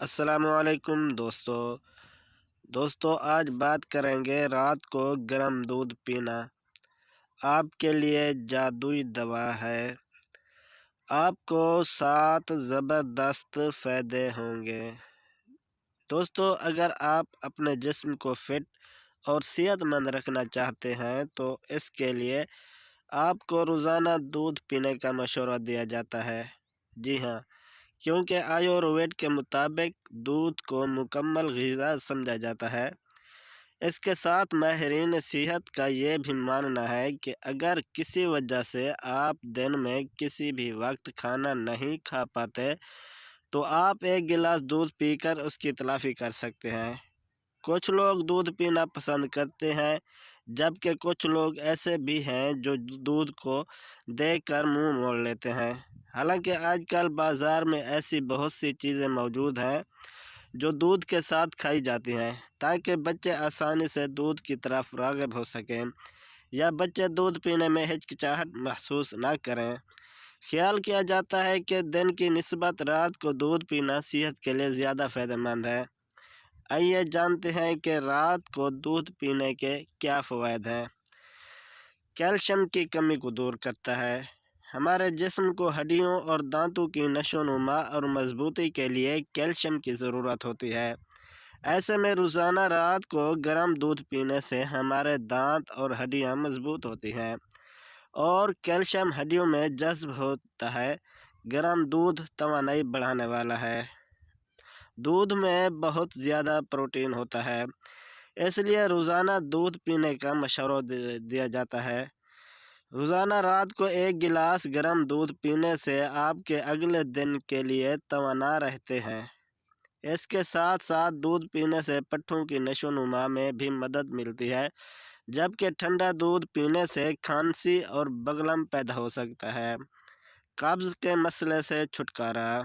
السلام علیکم دوستو آج بات کریں گے رات کو گرم دودھ پینا آپ کے لیے جادوئی دوا ہے۔ آپ کو 7 زبردست فائدے ہوں گے۔ دوستو اگر آپ اپنے جسم کو فٹ اور صحت مند رکھنا چاہتے ہیں تو اس کے لیے آپ کو روزانہ دودھ پینے کا مشورہ دیا جاتا ہے۔ جی ہاں، کیونکہ آیوروید کے مطابق دودھ کو مکمل غذا سمجھا جاتا ہے۔ اس کے ساتھ ماہرین صحت کا یہ بھی ماننا ہے کہ اگر کسی وجہ سے آپ دن میں کسی بھی وقت کھانا نہیں کھا پاتے تو آپ ایک گلاس دودھ پی کر اس کی تلافی کر سکتے ہیں۔ کچھ لوگ دودھ پینا پسند کرتے ہیں جبکہ کچھ لوگ ایسے بھی ہیں جو دودھ کو دیکھ کر منہ موڑ لیتے ہیں۔ حالانکہ آج کل بازار میں ایسی بہت سی چیزیں موجود ہیں جو دودھ کے ساتھ کھائی جاتی ہیں تاکہ بچے آسانی سے دودھ کی طرف راغب ہو سکیں یا بچے دودھ پینے میں ہچکچاہٹ محسوس نہ کریں۔ خیال کیا جاتا ہے کہ دن کی نسبت رات کو دودھ پینا صحت کے لیے زیادہ فائدہ مند ہے۔ آئیے جانتے ہیں کہ رات کو دودھ پینے کے کیا فوائد ہیں۔ کیلشیم کی کمی کو دور کرتا ہے۔ ہمارے جسم کو ہڈیوں اور دانتوں کی نشو نما اور مضبوطی کے لیے کیلشیم کی ضرورت ہوتی ہے۔ ایسے میں روزانہ رات کو گرم دودھ پینے سے ہمارے دانت اور ہڈیاں مضبوط ہوتی ہیں اور کیلشیم ہڈیوں میں جذب ہوتا ہے۔ گرم دودھ توانائی بڑھانے والا ہے۔ دودھ میں بہت زیادہ پروٹین ہوتا ہے، اس لیے روزانہ دودھ پینے کا مشورہ دیا جاتا ہے۔ روزانہ رات کو ایک گلاس گرم دودھ پینے سے آپ کے اگلے دن کے لیے توانا رہتے ہیں۔ اس کے ساتھ ساتھ دودھ پینے سے پٹھوں کی نشو و نما میں بھی مدد ملتی ہے، جبکہ ٹھنڈا دودھ پینے سے کھانسی اور بلغم پیدا ہو سکتا ہے۔ قبض کے مسئلے سے چھٹکارا۔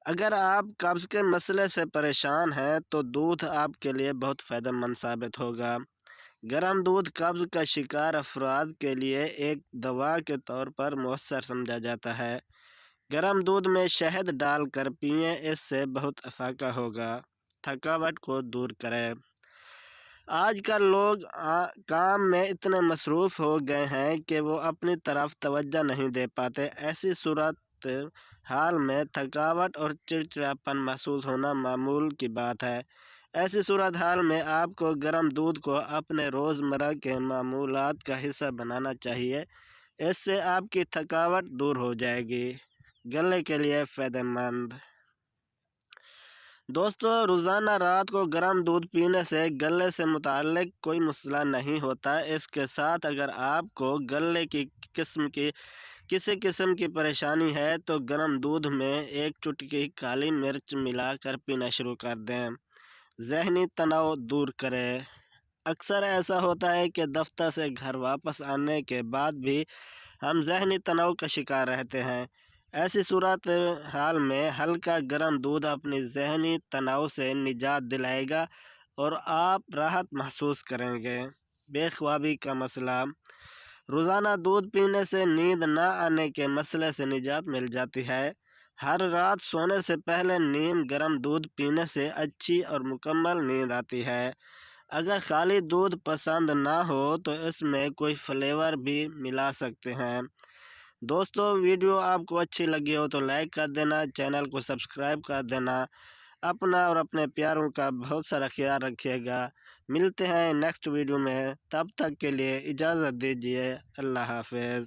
اگر آپ قبض کے مسئلے سے پریشان ہیں تو دودھ آپ کے لیے بہت فائدہ مند ثابت ہوگا۔ گرم دودھ قبض کا شکار افراد کے لیے ایک دوا کے طور پر مؤثر سمجھا جاتا ہے۔ گرم دودھ میں شہد ڈال کر پئیں، اس سے بہت افاقہ ہوگا۔ تھکاوٹ کو دور کرے۔ آج کل لوگ کام میں اتنے مصروف ہو گئے ہیں کہ وہ اپنی طرف توجہ نہیں دے پاتے۔ ایسی صورت حال میں تھکاوٹ اور چڑچڑاپن محسوس ہونا معمول کی بات ہے۔ ایسی صورتحال میں آپ کو گرم دودھ کو اپنے روزمرہ کے معمولات کا حصہ بنانا چاہیے۔ اس سے آپ کی تھکاوٹ دور ہو جائے گی۔ گلے کے لیے فائدہ مند۔ دوستو روزانہ رات کو گرم دودھ پینے سے گلے سے متعلق کوئی مسئلہ نہیں ہوتا۔ اس کے ساتھ اگر آپ کو گلے کی کسی قسم کی پریشانی ہے تو گرم دودھ میں ایک چٹکی کالی مرچ ملا کر پینا شروع کر دیں۔ ذہنی تناؤ دور کرے۔ اکثر ایسا ہوتا ہے کہ دفتر سے گھر واپس آنے کے بعد بھی ہم ذہنی تناؤ کا شکار رہتے ہیں۔ ایسی صورت حال میں ہلکا گرم دودھ اپنی ذہنی تناؤ سے نجات دلائے گا اور آپ راحت محسوس کریں گے۔ بے خوابی کا مسئلہ۔ روزانہ دودھ پینے سے نیند نہ آنے کے مسئلے سے نجات مل جاتی ہے۔ ہر رات سونے سے پہلے نیم گرم دودھ پینے سے اچھی اور مکمل نیند آتی ہے۔ اگر خالی دودھ پسند نہ ہو تو اس میں کوئی فلیور بھی ملا سکتے ہیں۔ دوستو ویڈیو آپ کو اچھی لگی ہو تو لائک کر دینا، چینل کو سبسکرائب کر دینا۔ اپنا اور اپنے پیاروں کا بہت سارا خیال رکھیے گا۔ ملتے ہیں نیکسٹ ویڈیو میں، تب تک کے لیے اجازت دیجیے۔ اللہ حافظ۔